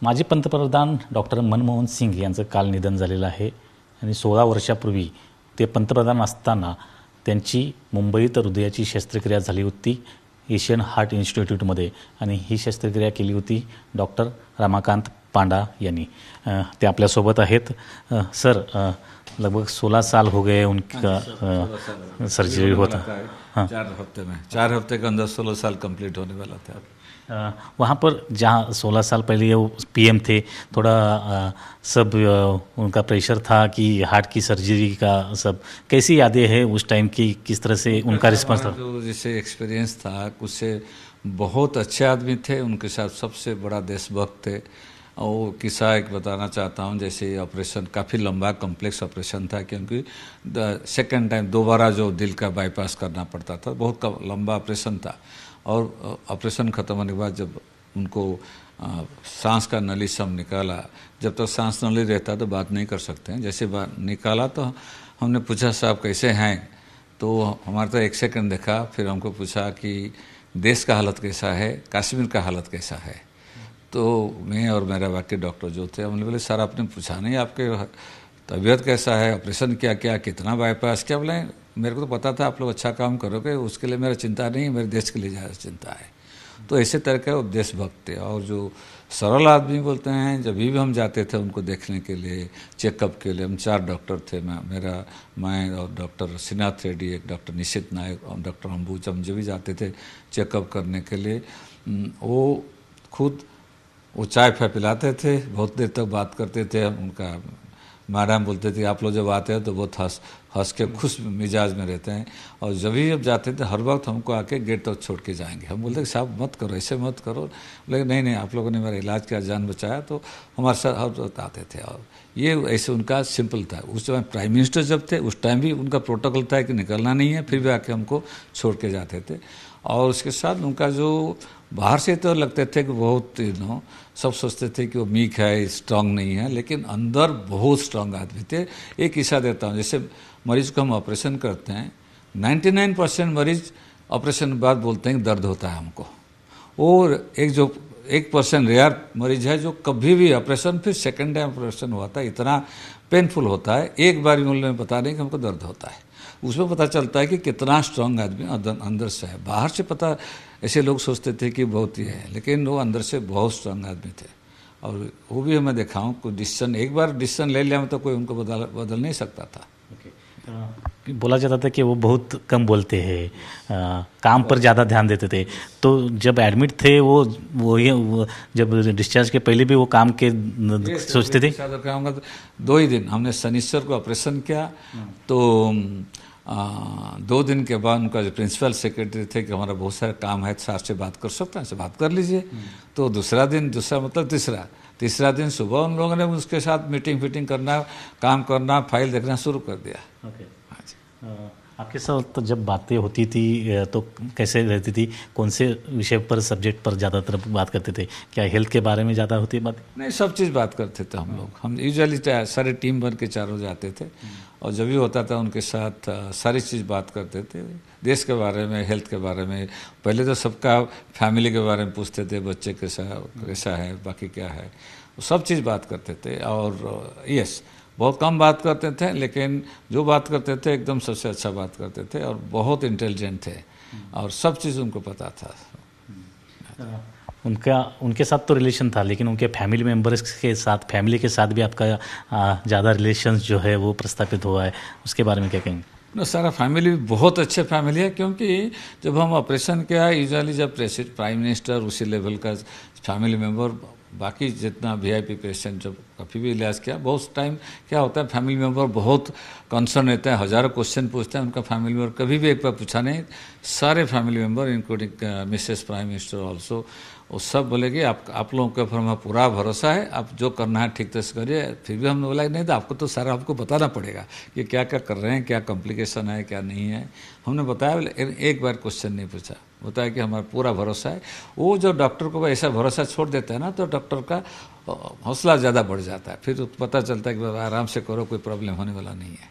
माजी पंतप्रधान डॉक्टर मनमोहन सिंग यांचं काल निधन झालेलं आहे आणि 16 वर्षापूर्वी ते पंतप्रधान असताना त्यांची मुंबईत हृदयाची शस्त्रक्रिया झाली होती एशियन हार्ट इन्स्टिट्यूटमध्ये आणि ही शस्त्रक्रिया केली होती डॉक्टर रमाकांत पांडा यांनी। ते आपल्यासोबत आहेत। सर, लगभग 16 साल हो गए उनका सर्जरी होता। हाँ, 4 हफ्ते के अंदर 16 साल कंप्लीट होने वाला था। वहाँ पर जहाँ 16 साल पहले वो पीएम थे, थोड़ा सब उनका प्रेशर था कि हार्ट की सर्जरी का, सब कैसी यादें हैं उस टाइम की, किस तरह से उनका रिस्पांस था? जो जैसे एक्सपीरियंस था, उससे बहुत अच्छे आदमी थे, उनके साथ सबसे बड़ा देशभक्त थे। और किस्सा एक बताना चाहता हूँ। जैसे ऑपरेशन काफ़ी लंबा कॉम्प्लेक्स ऑपरेशन था, क्योंकि सेकेंड टाइम दोबारा जो दिल का बाईपास करना पड़ता था, बहुत लंबा ऑपरेशन था। और ऑपरेशन ख़त्म होने के बाद जब उनको सांस का नली सब निकाला, जब तक सांस नली रहता तो बात नहीं कर सकते हैं। जैसे बात निकाला तो हमने पूछा साहब कैसे हैं, तो हमारे तो 1 सेकंड देखा, फिर हमको पूछा कि देश का हालत कैसा है, कश्मीर का हालत कैसा है। तो मैं और मेरा बाकी डॉक्टर जो थे, हमने बोले सर आपने पूछा नहीं आपके तबीयत कैसा है, ऑपरेशन क्या क्या, कितना बाईपास क्या। बोले मेरे को तो पता था आप लोग अच्छा काम करोगे, उसके लिए मेरा चिंता नहीं है, मेरे देश के लिए ज़्यादा चिंता है। तो ऐसे तरह के वो देशभक्त थे। और जो सरल आदमी बोलते हैं, जब भी हम जाते थे उनको देखने के लिए, चेकअप के लिए, हम 4 डॉक्टर थे, मैं और डॉक्टर श्रीनाथ रेड्डी, एक डॉक्टर निशित नायक और डॉक्टर अंबुज, हम जब भी जाते थे चेकअप करने के लिए, वो खुद वो चाय पिलाते थे, बहुत देर तक बात करते थे। उनका मैडम बोलते थे आप लोग जब आते हैं तो बहुत हंस के खुश मिजाज में रहते हैं। और जब भी जब जाते थे हर वक्त हमको आके गेट तक छोड़ के जाएंगे। हम बोलते साहब मत करो, ऐसे मत करो। लेकिन नहीं आप लोगों ने मेरा इलाज किया, जान बचाया, तो हमारे साथ हर वक्त आते थे। और ये ऐसे उनका सिंपल था। उस समय प्राइम मिनिस्टर जब थे उस टाइम भी उनका प्रोटोकॉल था कि निकलना नहीं है, फिर भी आके हमको छोड़ के जाते थे। और उसके साथ उनका जो बाहर से तो लगते थे कि बहुत सब सोचते थे कि वो मीक है, स्ट्रांग नहीं है, लेकिन अंदर बहुत स्ट्रांग आदमी थे। एक किस्सा देता हूँ। जैसे मरीज को हम ऑपरेशन करते हैं, 99% मरीज ऑपरेशन के बाद बोलते हैं कि दर्द होता है हमको। और 1% रेयर मरीज है जो कभी भी ऑपरेशन फिर सेकेंड टाइम ऑपरेशन हुआ था, इतना पेनफुल होता है, एक बार भी उन्होंने बता नहीं कि हमको दर्द होता है। उसमें पता चलता है कि कितना स्ट्रांग आदमी अंदर से है। बाहर से पता ऐसे लोग सोचते थे कि बहुत ही है, लेकिन वो अंदर से बहुत स्ट्रांग आदमी थे। और वो भी मैं देखा हूँ, कोई डिसीजन एक बार डिसीजन ले लिया तो कोई उनको बदल नहीं सकता था। बोला जाता था कि वो बहुत कम बोलते हैं, काम पर ज़्यादा ध्यान देते थे। तो जब एडमिट थे वो जब डिस्चार्ज के पहले भी वो काम के सोचते थे। 2 ही दिन हमने शनिश्चर को ऑपरेशन किया, तो 2 दिन के बाद उनका जो प्रिंसिपल सेक्रेटरी थे कि हमारा बहुत सारा काम है, सर से बात कर सकते हैं, बात कर लीजिए। तो तीसरा दिन सुबह उन लोगों ने उसके साथ मीटिंग करना, काम करना, फाइल देखना शुरू कर दिया। आपके साथ तो जब बातें होती थी तो कैसे रहती थी, कौन से विषय पर, सब्जेक्ट पर ज़्यादातर बात करते थे? क्या हेल्थ के बारे में ज़्यादा होती बात? नहीं, सब चीज़ बात करते थे हम लोग। हम यूजुअली सारे टीम बन के चारों जाते थे, और जब भी होता था उनके साथ सारी चीज़ बात करते थे, देश के बारे में, हेल्थ के बारे में। पहले तो सबका फैमिली के बारे में पूछते थे, बच्चे कैसा है, बाकी क्या है, सब चीज़ बात करते थे। और यस, बहुत कम बात करते थे, लेकिन जो बात करते थे एकदम सबसे अच्छा बात करते थे, और बहुत इंटेलिजेंट थे, और सब चीज़ उनको पता था। उनके साथ तो रिलेशन था, लेकिन उनके फैमिली मेम्बर्स के साथ, फैमिली के साथ भी आपका ज़्यादा रिलेशन जो है वो प्रस्तापित हुआ है, उसके बारे में क्या कहेंगे? ना, सारा फैमिली बहुत अच्छे फैमिली है, क्योंकि जब हम ऑपरेशन किया, यूजुअली जब प्राइम मिनिस्टर उसी लेवल का फैमिली मेम्बर, बाकी जितना वीआईपी पेशेंट जब कभी भी इलाज किया, बहुत टाइम क्या होता है फैमिली मेम्बर बहुत कंसर्न रहता है, हज़ारों क्वेश्चन पूछते हैं। उनका फैमिली मेम्बर कभी भी एक बार पूछा नहीं, सारे family member including Mrs prime minister also, वो सब बोले कि आप लोगों के ऊपर हमें पूरा भरोसा है, आप जो करना है ठीक तरह से करिए। फिर भी हमने बोला नहीं तो आपको तो सारा आपको बताना पड़ेगा कि क्या क्या कर रहे हैं, क्या कॉम्प्लिकेशन है, क्या नहीं है। हमने बताया, एक बार क्वेश्चन नहीं पूछा, बताया कि हमारा पूरा भरोसा है। वो जो डॉक्टर को ऐसा भरोसा छोड़ देता है ना, तो डॉक्टर का हौसला ज़्यादा बढ़ जाता है, फिर पता चलता है कि आराम से करो, कोई प्रॉब्लम होने वाला नहीं है।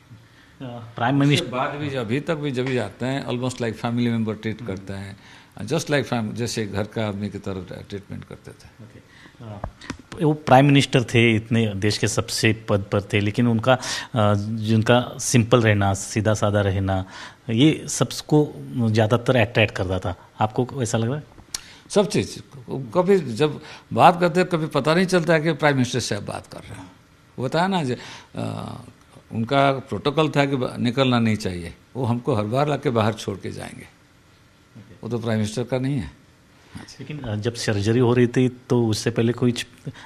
प्राइम मिनिस्टर बाद भी अभी तक भी जब भी जाते हैं, almost like family member treat करते हैं, जस्ट लाइक जैसे घर का आदमी की तरह ट्रीटमेंट करते थे। वो प्राइम मिनिस्टर थे, इतने देश के सबसे पद पर थे, लेकिन उनका जिनका सिंपल रहना, सीधा साधा रहना, ये सबको ज़्यादातर अट्रैक्ट करता था। आपको ऐसा लग रहा है? सब चीज़ कभी जब बात करते कभी पता नहीं चलता है कि प्राइम मिनिस्टर से आप बात कर रहे हैं। वो बताया ना उनका प्रोटोकॉल था कि निकलना नहीं चाहिए, वो हमको हर बार लाके बाहर छोड़ के जाएंगे। वो तो प्राइम मिनिस्टर का नहीं है। लेकिन जब सर्जरी हो रही थी तो उससे पहले कोई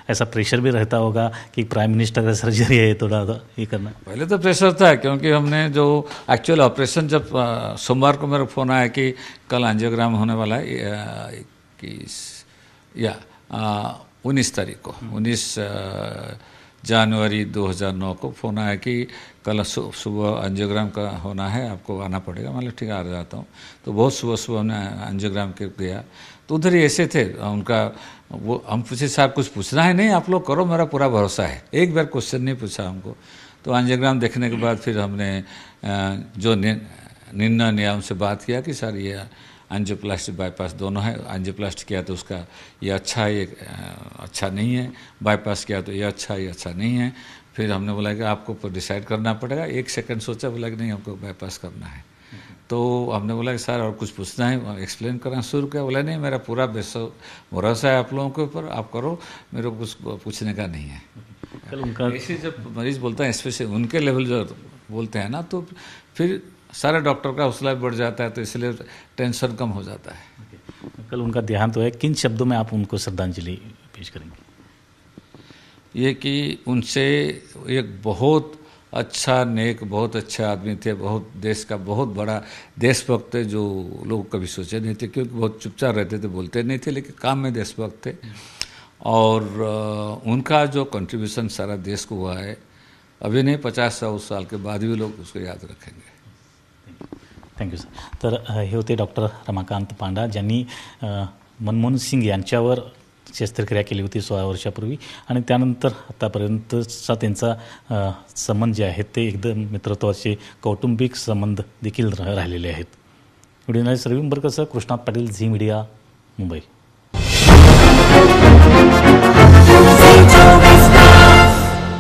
ऐसा प्रेशर भी रहता होगा कि प्राइम मिनिस्टर का सर्जरी है, थोड़ा ये करना? पहले तो प्रेशर था, क्योंकि हमने जो एक्चुअल ऑपरेशन जब सोमवार को मेरा फ़ोन आया कि कल एंजियोग्राम होने वाला है 19 तारीख को, 19 जनवरी 2009 को फ़ोन आया कि कल सुबह एंजियोग्राम का होना है, आपको आना पड़ेगा। मतलब ठीक है, आ जाता हूँ। तो बहुत सुबह सुबह हमने एंजियोग्राम के गया, तो उधर ही ऐसे थे उनका। वो हम पूछे साहब कुछ पूछना है? नहीं, आप लोग करो, मेरा पूरा भरोसा है। एक बार क्वेश्चन नहीं पूछा हमको। तो एंजियोग्राम देखने के बाद फिर हमने जो निर्णय नियम से बात किया कि सर ये एंजियोप्लास्टी बाईपास दोनों है। एंजियोप्लास्टी किया तो उसका ये अच्छा है, ये अच्छा नहीं है। बाईपास किया तो ये अच्छा है, ये अच्छा नहीं है। फिर हमने बोला कि आपको डिसाइड करना पड़ेगा। 1 सेकंड सोचा, बोला कि नहीं हमको बाईपास करना है। तो हमने बोला कि सर और कुछ पूछना है, एक्सप्लेन करना शुरू किया। बोला नहीं, मेरा पूरा भरोसा है आप लोगों के ऊपर, आप करो, मेरे को कुछ पूछने का नहीं है। उनका ऐसे जब मरीज बोलता है, स्पेशली उनके लेवल जो बोलते हैं ना, तो फिर सारे डॉक्टर का हौसला बढ़ जाता है, तो इसलिए टेंशन कम हो जाता है। कल उनका देहांत हुआ है, किन शब्दों में आप उनको श्रद्धांजलि पेश करेंगे? ये कि उनसे एक बहुत अच्छा नेक, बहुत अच्छा आदमी थे, बहुत देश का बहुत बड़ा देशभक्त थे, जो लोग कभी सोचे नहीं थे, क्योंकि बहुत चुपचाप रहते थे, बोलते नहीं थे, लेकिन काम में देशभक्त थे। और उनका जो कंट्रीब्यूशन सारा देश को हुआ है, अभी नहीं 50-100 साल के बाद भी लोग उसको याद रखेंगे। Thank you sir. तर हे होते डॉक्टर रमाकांत पांडा, ज्यांनी मनमोहन सिंग यांच्यावर शस्त्रक्रिया केली होती 16 वर्षापूर्वी, आणि त्यानंतर आतापर्यंतचा त्यांचा संबंध जे आहेत ते एकदम मित्रत्वाचे कौटुंबिक संबंध देखील राहिलेले आहेत. व्हिडिओ जर्नलिस्ट रवी उंबरकर, कृष्णात पाटील, झी मीडिया, मुंबई.